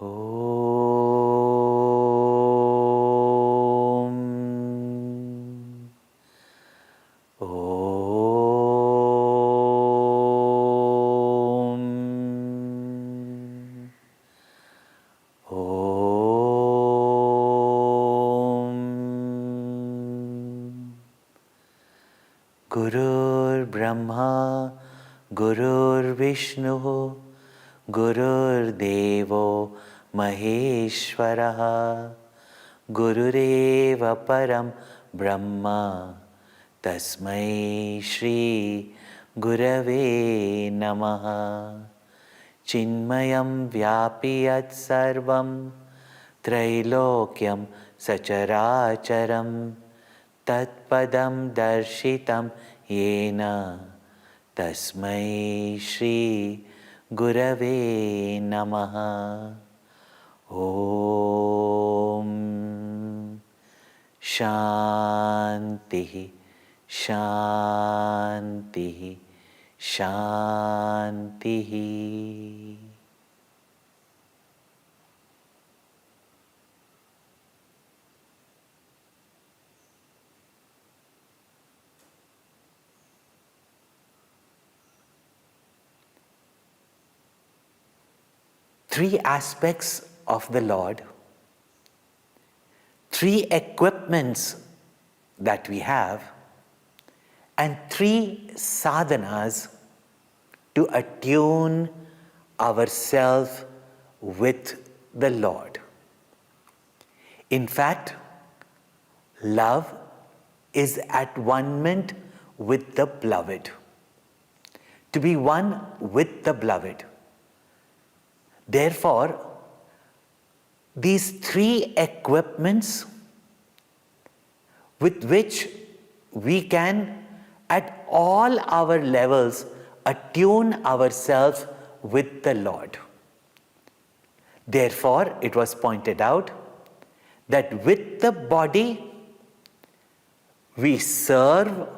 Om. Om. Om. Gurur Brahma, Gurur Vishnu, Gurur Devo Maheshwaraha, Gurureva Param Brahma, Tasmai Shri Gurave Namaha. Chinmayam Vyapiyat Sarvam Trailokyam Sacharacharam Tatpadam Darshitam Yena Tasmai Shri Gurave Namaha. Om Shanti Shanti Shanti. Three aspects of the Lord, three equipments that we have, and three sadhanas to attune ourselves with the Lord. In fact, love is at one-ment with the beloved. To be one with the beloved. Therefore, these three equipments with which we can at all our levels attune ourselves with the Lord. Therefore, it was pointed out that with the body we serve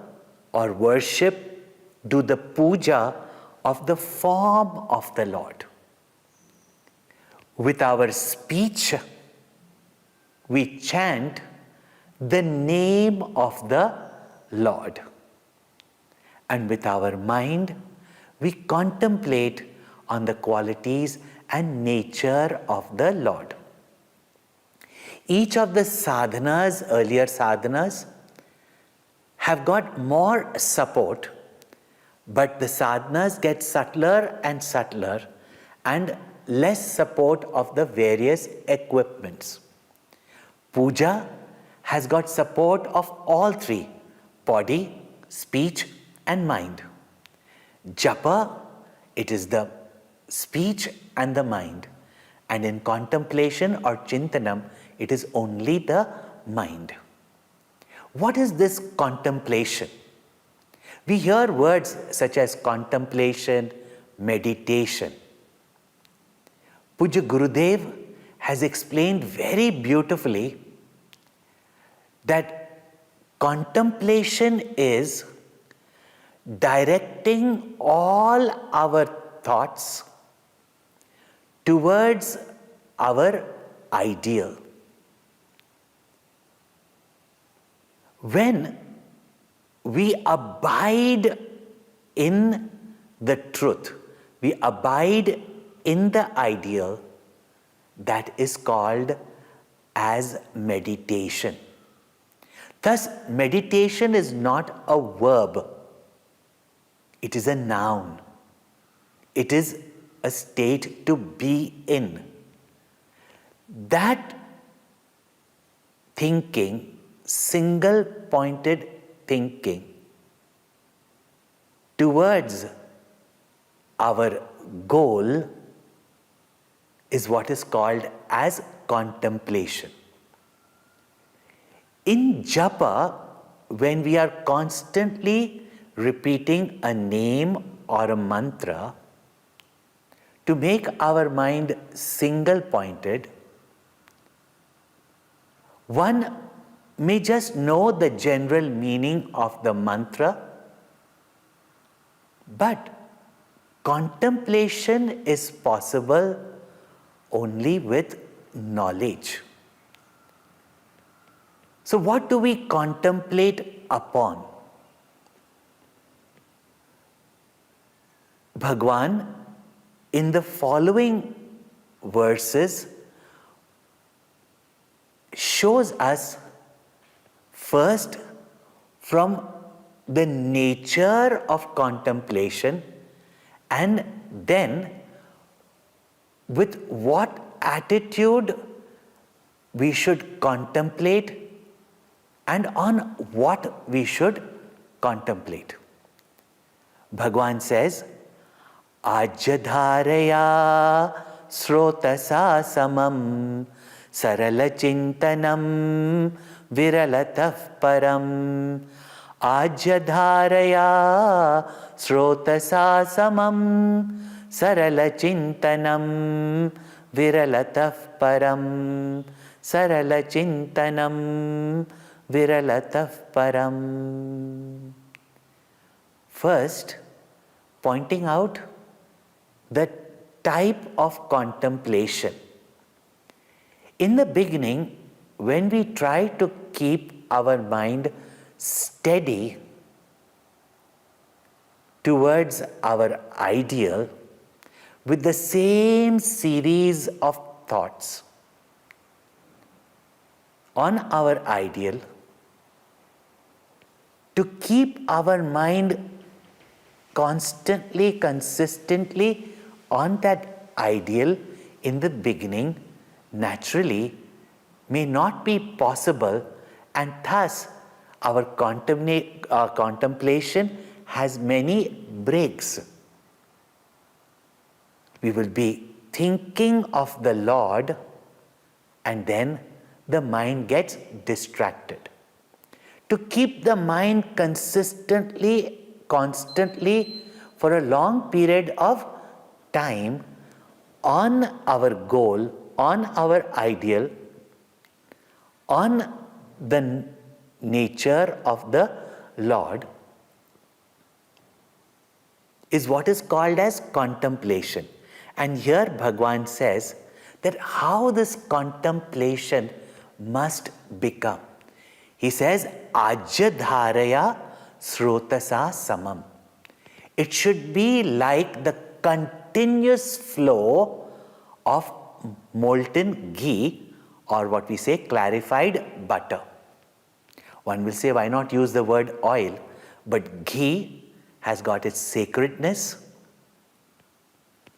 or worship, do the puja of the form of the Lord. With our speech, we chant the name of the Lord. And with our mind, we contemplate on the qualities and nature of the Lord. Each of the sadhanas, earlier sadhanas, have got more support, but the sadhanas get subtler and subtler and less support of the various equipments. Puja has got support of all three, body, speech and mind. Japa, it is the speech and the mind. And in contemplation or chintanam, it is only the mind. What is this contemplation? We hear words such as contemplation, meditation. Pujya Gurudev has explained very beautifully that contemplation is directing all our thoughts towards our ideal. When we abide in the truth, we abide in the ideal, that is called as meditation. Thus, meditation is not a verb, it is a noun. It is a state to be in. That thinking, single-pointed thinking towards our goal is what is called as contemplation. In japa, when we are constantly repeating a name or a mantra, to make our mind single-pointed, one may just know the general meaning of the mantra, but contemplation is possible only with knowledge. So what do we contemplate upon? Bhagwan, in the following verses, shows us first from the nature of contemplation, and then with what attitude we should contemplate and on what we should contemplate. Bhagwan says, Ajyadharaya srotasa samam saralachintanam viralatah param. Ajyadharaya srotasa samam saralachintanam viralatah param. Saralachintanam viralatah param. First, pointing out the type of contemplation. In the beginning, when we try to keep our mind steady towards our ideal with the same series of thoughts on our ideal, to keep our mind constantly, consistently on that ideal in the beginning, naturally may not be possible, and thus our contemplation has many breaks. We will be thinking of the Lord, and then the mind gets distracted. To keep the mind constantly for a long period of time on our goal, on our ideal, on the nature of the Lord, is what is called as contemplation. And here Bhagwan says that how this contemplation must become. He says, Ajyadharaya srotasa samam. It should be like the continuous flow of molten ghee, or what we say clarified butter. One will say, why not use the word oil? But ghee has got its sacredness.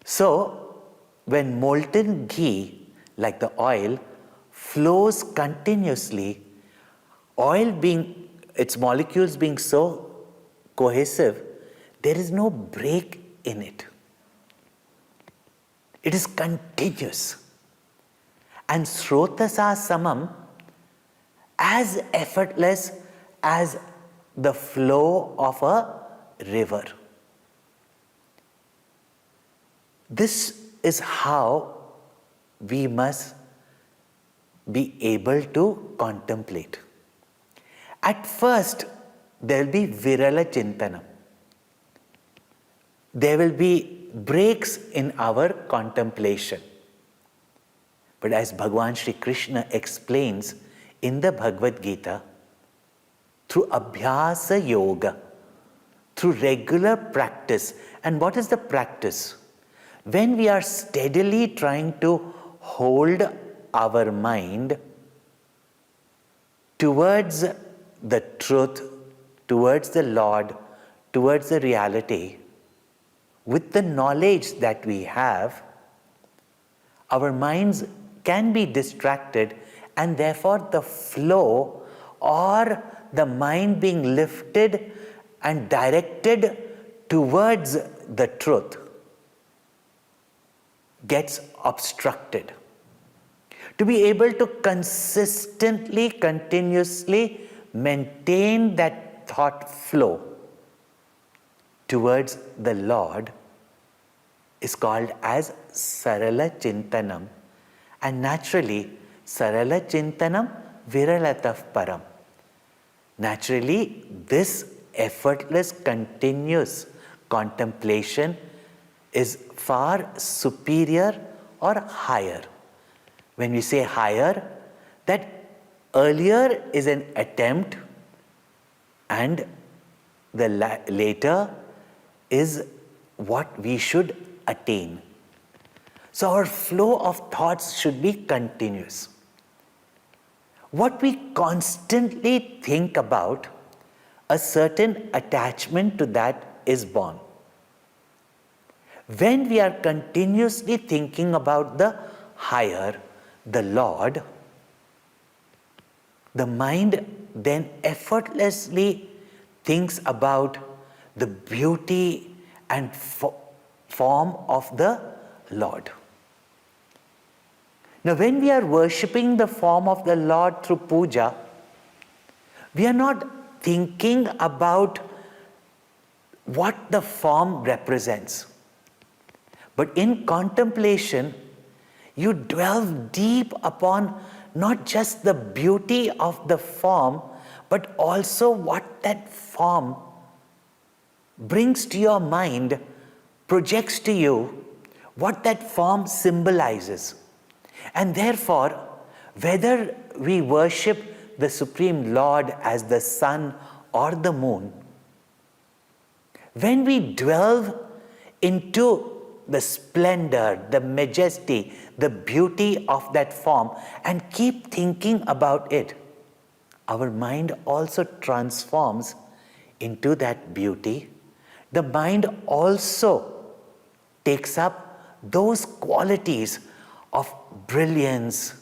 So, when molten ghee, like the oil, flows continuously, oil being, its molecules being so cohesive, there is no break in it. It is continuous. And srotasa samam, as effortless as the flow of a river. This is how we must be able to contemplate. At first, there will be virala chintanam. There will be breaks in our contemplation. But as Bhagwan Shri Krishna explains in the Bhagavad Gita, through abhyasa yoga, through regular practice. And what is the practice? When we are steadily trying to hold our mind towards the truth, towards the Lord, towards the reality, with the knowledge that we have, our minds can be distracted, and therefore the flow or the mind being lifted and directed towards the truth gets obstructed. To be able to consistently, continuously maintain that thought flow towards the Lord is called as Sarala Chintanam. And naturally, Sarala Chintanam Viralatah Param. Naturally, this effortless, continuous contemplation is far superior or higher. When we say higher, that earlier is an attempt and the later is what we should attain. So our flow of thoughts should be continuous. What we constantly think about, a certain attachment to that is born. When we are continuously thinking about the higher, the Lord, the mind then effortlessly thinks about the beauty and form of the Lord. Now, when we are worshipping the form of the Lord through puja, we are not thinking about what the form represents. But in contemplation, you delve deep upon not just the beauty of the form, but also what that form brings to your mind, projects to you, what that form symbolizes. And therefore, whether we worship the Supreme Lord as the sun or the moon, when we delve into the splendor, the majesty, the beauty of that form and keep thinking about it, our mind also transforms into that beauty. The mind also takes up those qualities of brilliance,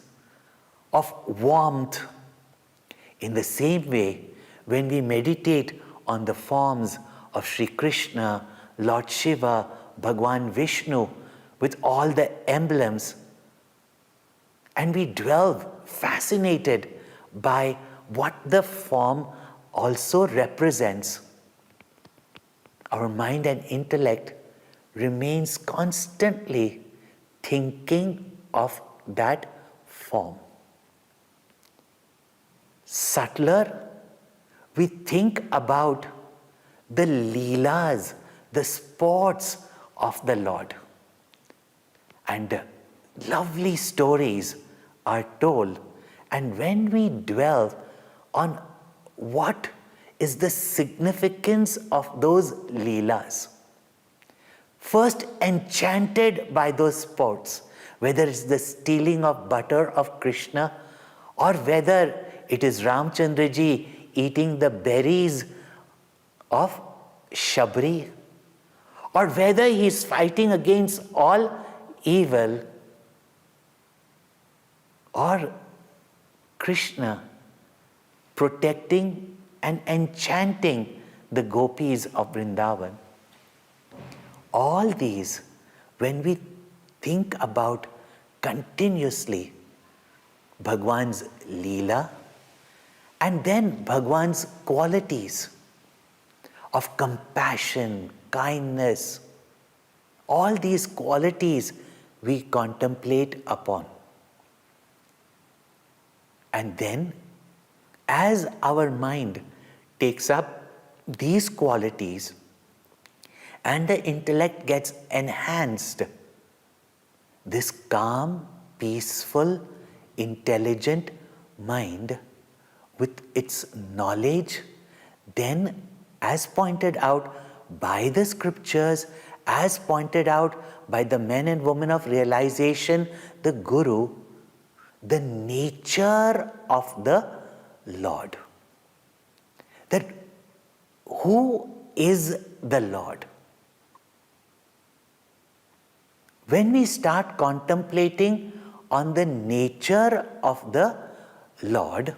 of warmth. In the same way, when we meditate on the forms of Sri Krishna, Lord Shiva, Bhagwan Vishnu, with all the emblems, and we dwell fascinated by what the form also represents, our mind and intellect remains constantly thinking of that form. Subtler, we think about the leelas, the sports of the Lord. And lovely stories are told. And when we dwell on what is the significance of those leelas, first enchanted by those sports, whether it's the stealing of butter of Krishna, or whether it is Ramchandra ji eating the berries of Shabri, or whether he is fighting against all evil, or Krishna protecting and enchanting the gopis of Vrindavan. All these, when we think about continuously Bhagwan's Leela and then Bhagwan's qualities of compassion, kindness, all these qualities we contemplate upon. And then, as our mind takes up these qualities and the intellect gets enhanced, this calm, peaceful, intelligent mind with its knowledge, then, as pointed out by the scriptures, as pointed out by the men and women of realization, the Guru, the nature of the Lord. That who is the Lord? When we start contemplating on the nature of the Lord,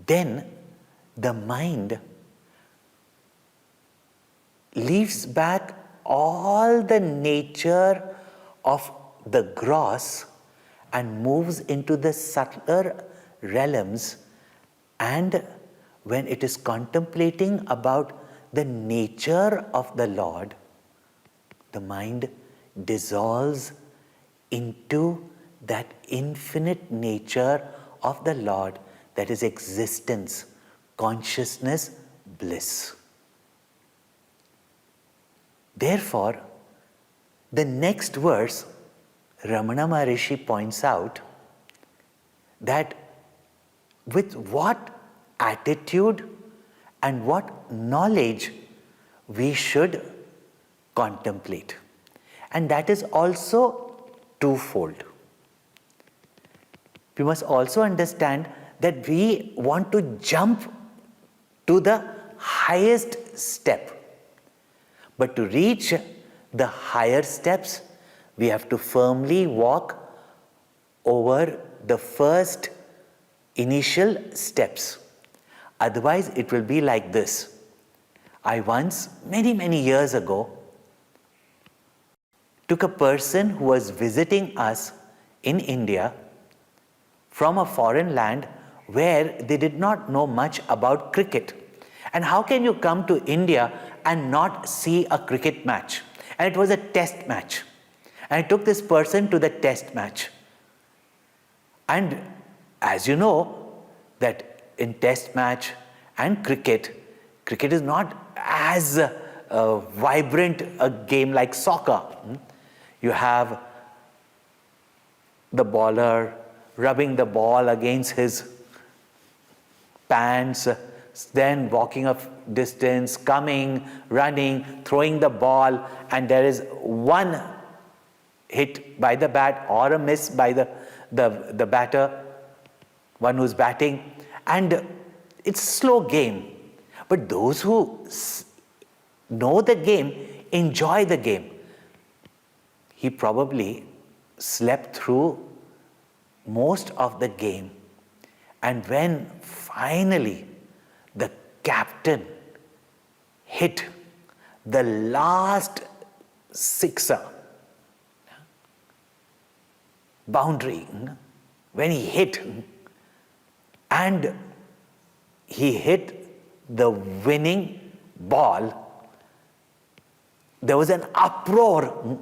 then the mind leaves back all the nature of the gross and moves into the subtler realms. And when it is contemplating about the nature of the Lord, the mind dissolves into that infinite nature of the Lord, that is existence, consciousness, bliss. Therefore, The next verse, Ramana Maharishi points out that with what attitude and what knowledge we should contemplate. And that is also twofold. We must also understand that we want to jump to the highest step. But to reach the higher steps, we have to firmly walk over the first initial steps. Otherwise, it will be like this. I once, many years ago, took a person who was visiting us in India from a foreign land where they did not know much about cricket. And how can you come to India and not see a cricket match? And it was a test match. And I took this person to the test match. And as you know, that in test match and cricket is not as vibrant a game like soccer. You have the bowler rubbing the ball against his pants, then walking a distance, coming, running, throwing the ball, and there is one hit by the bat or a miss by the batter, one who's batting, and it's a slow game. But those who know the game enjoy the game. He probably slept through most of the game, and when finally the captain hit the last sixer, boundary, when he hit, and he hit the winning ball, there was an uproar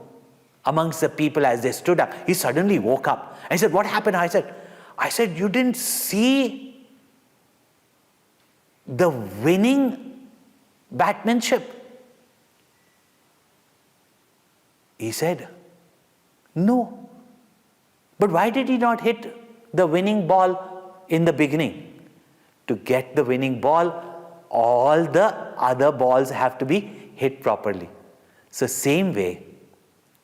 amongst the people as they stood up. He suddenly woke up and said, "What happened?" I said, "You didn't see the winning batsmanship?" He said, "No." But why did he not hit the winning ball in the beginning? To get the winning ball, all the other balls have to be hit properly. So same way,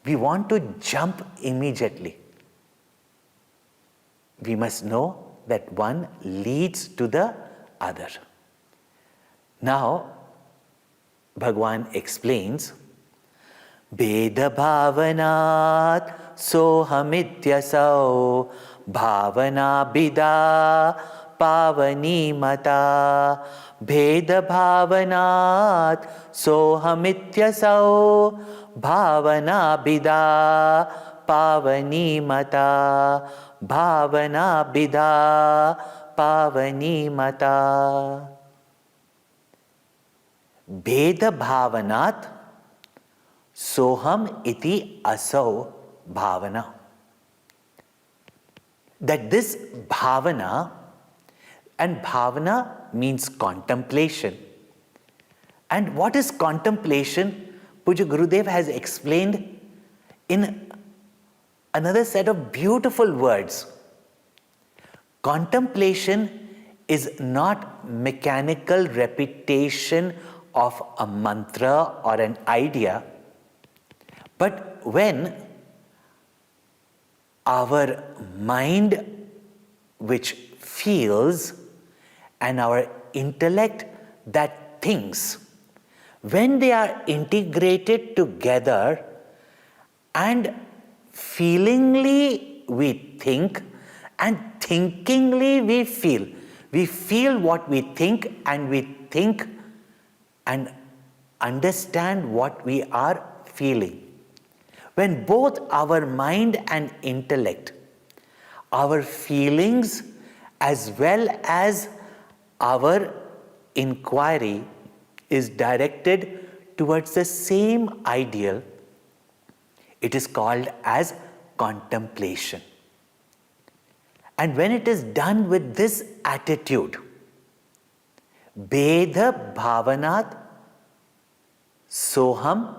we want to jump immediately. We must know that one leads to the other. Now, Bhagwan explains, Bheda bhavanat sohamityasau bhavana bida pavani mata. Bheda bhavanat sohamityasau bhavana bida pavani mata. Bhavana bida pavani mata. Bheda bhavanat soham iti asau bhavana. That this bhavana, and bhavana means contemplation. And what is contemplation? Puja Gurudev has explained in another set of beautiful words. Contemplation is not mechanical repetition of a mantra or an idea, but when our mind, which feels, and our intellect that thinks, when they are integrated together, and feelingly we think and thinkingly we feel. We feel what we think, and we think and understand what we are feeling. When both our mind and intellect, our feelings as well as our inquiry is directed towards the same ideal, it is called as contemplation. And when it is done with this attitude, Bheda bhavanat soham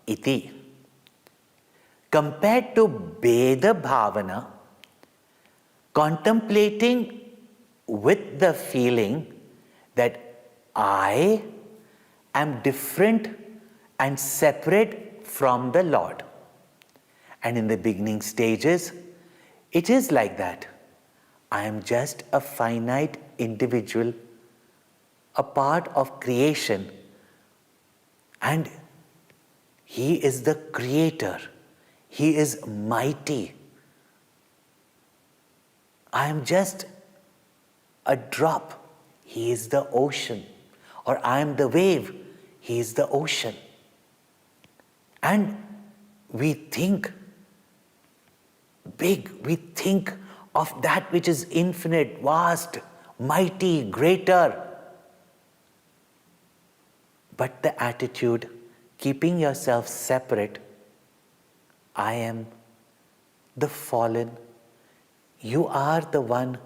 iti. Compared to Bheda Bhavana, contemplating with the feeling that I am different and separate from the Lord. And in the beginning stages, it is like that. I am just a finite individual, a part of creation, and He is the creator. He is mighty. I am just a drop. He is the ocean. Or I am the wave. He is the ocean. And we think big. We think of that which is infinite, vast, mighty, greater. But the attitude, keeping yourself separate, I am the fallen. You are the one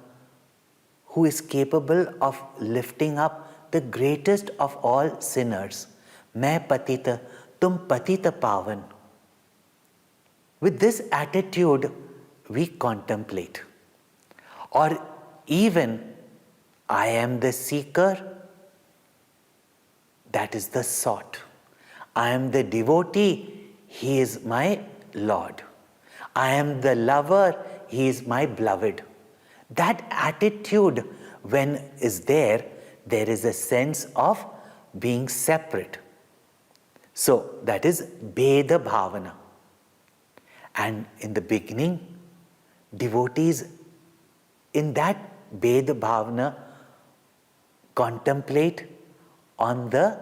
who is capable of lifting up the greatest of all sinners. Main patita, tum patita pavan. With this attitude, we contemplate. Or even, I am the seeker, that is the sought. I am the devotee, He is my Lord. I am the lover, He is my beloved. That attitude, when is there is a sense of being separate. So that is Bheda Bhavana. And in the beginning, devotees in that Bheda Bhavana contemplate on the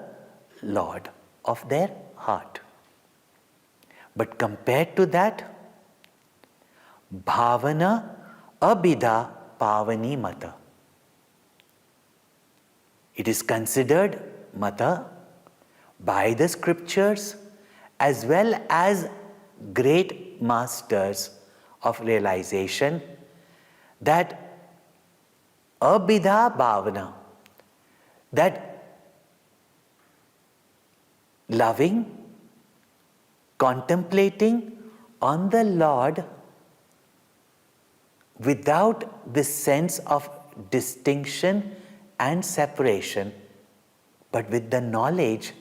Lord of their heart. But compared to that, Bhavana Abhida Pavani Mata. It is considered Mata by the scriptures as well as great masters of realization that Abhida Bhavana, that loving, contemplating on the Lord without this sense of distinction and separation, but with the knowledge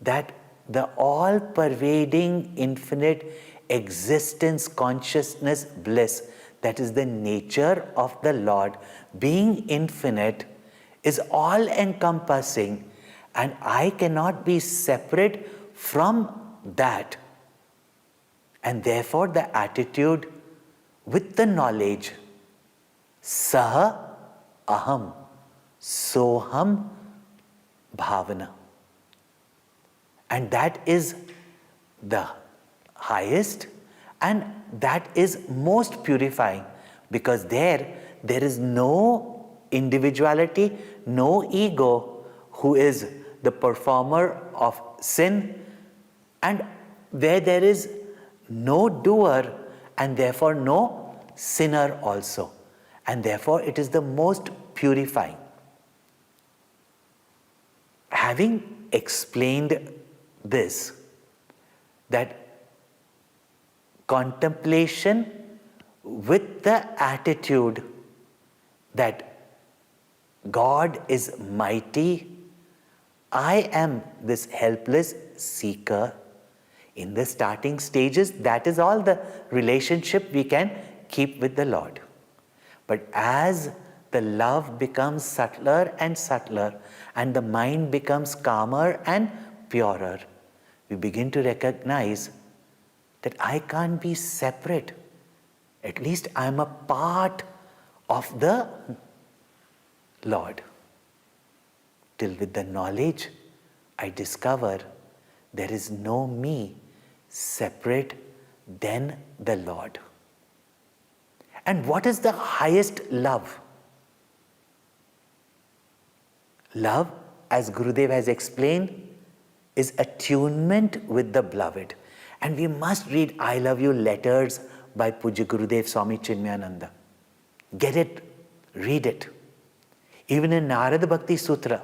that the all-pervading, infinite existence, consciousness, bliss, that is the nature of the Lord, being infinite, is all-encompassing, and I cannot be separate from that. And therefore the attitude with the knowledge, Saha Aham, Soham Bhavana. And that is the highest and that is most purifying, because there is no individuality, no ego who is the performer of sin, and where there is no doer and therefore no sinner also. And therefore it is the most purifying. Having explained this, that contemplation with the attitude that God is mighty, I am this helpless seeker. In the starting stages, that is all the relationship we can keep with the Lord. But as the love becomes subtler and subtler, and the mind becomes calmer and purer, we begin to recognize that I can't be separate. At least I am a part of the Lord. Till with the knowledge, I discover there is no me separate than the Lord. And what is the highest love? Love, as Gurudev has explained, is attunement with the beloved. And we must read I Love You letters by Pujya Gurudev Swami Chinmayananda. Get it, read it. Even in Narada Bhakti Sutra,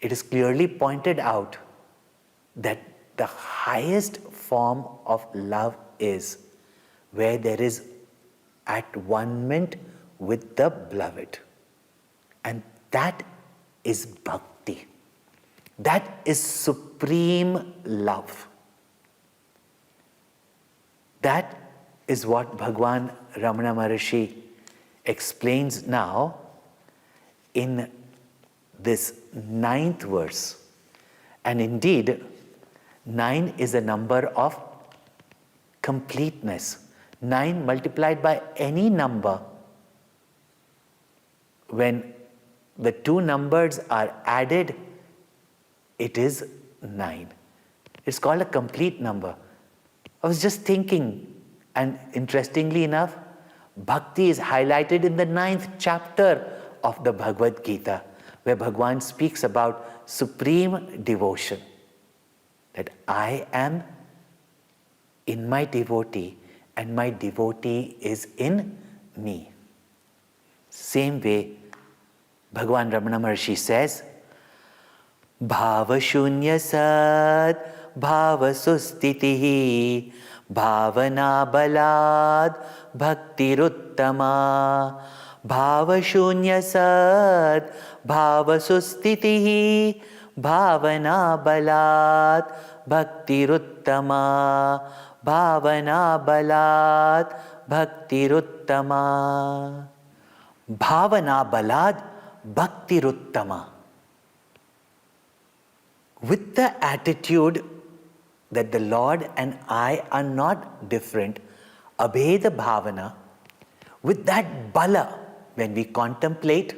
it is clearly pointed out that the highest form of love is, where there is at one-ment with the beloved. And that is bhakti. That is supreme love. That is what Bhagwan Ramana Maharshi explains now in this 9th verse. And indeed, 9 is a number of completeness. 9 multiplied by any number, when the two numbers are added, it is 9. It's called a complete number. I was just thinking, and interestingly enough, bhakti is highlighted in the 9th chapter of the Bhagavad Gita, where Bhagwan speaks about supreme devotion. That I am in my devotee and my devotee is in me. Same way, Bhagwan Ramana Maharshi says, Bhava shunya sad bhava sustitihi bhavana balad bhaktiruttama. Bhava shunya sad bhava sustitihi bhavana balad bhaktiruttama. Bhavana balad bhaktiruttama. Bhavana balad bhaktiruttama. With the attitude that the Lord and I are not different, abheda bhavana, with that bala, when we contemplate,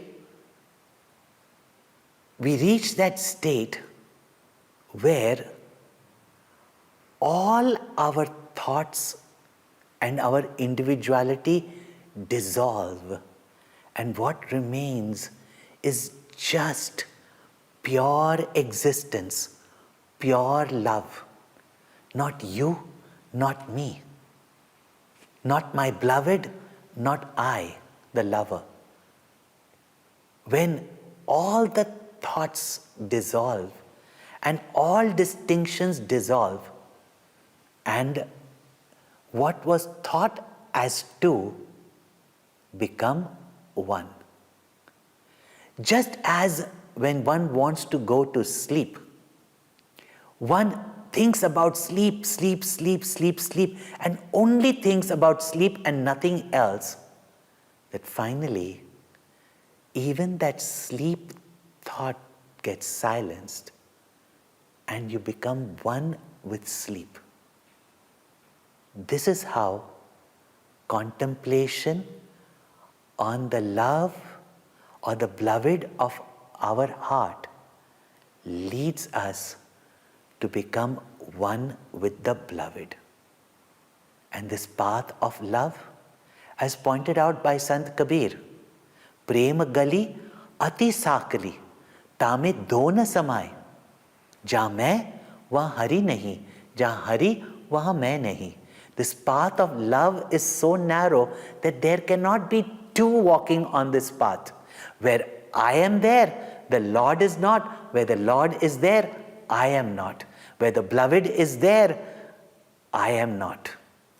we reach that state where all our thoughts and our individuality dissolve, and what remains is just pure existence, pure love. Not you, not me. Not my beloved, not I, the lover. When all the thoughts dissolve and all distinctions dissolve, and what was thought as two become one. Just as when one wants to go to sleep, one thinks about sleep, sleep, sleep, sleep, sleep, and only thinks about sleep and nothing else, that finally, even that sleep thought gets silenced and you become one with sleep. This is how contemplation on the love or the beloved of our heart leads us to become one with the beloved. And this path of love, as pointed out by Sant Kabir, Prema gali ati sakali, tame dona samay. Jahan main, wahan hari nahi. Jahan hari, wahan main nahi. This path of love is so narrow that there cannot be two walking on this path. Where I am there, the Lord is not. Where the Lord is there, I am not. Where the beloved is there, I am not.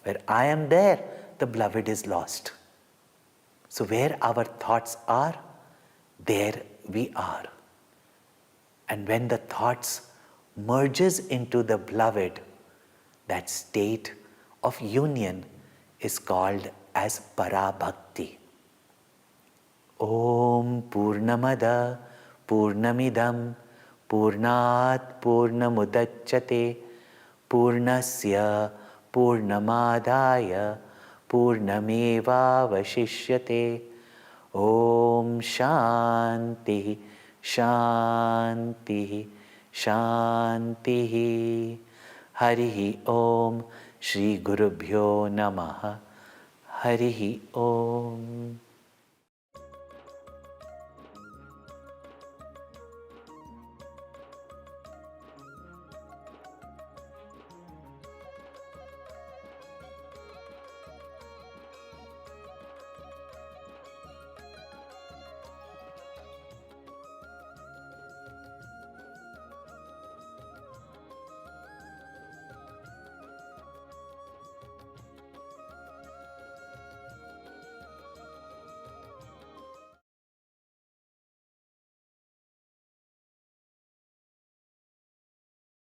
Where I am there, the beloved is lost. So where our thoughts are, there we are. And when the thoughts merges into the beloved, that state of union is called as Parabhakti. Om Purnamada Purnamidam Purnat Purnamudachyate Purnasya Purnamadaya Purnameva Vashishyate. Om Shanti Shanti Shanti. Harihi Om. Shri Gurubhyo Namaha. Harihi Om.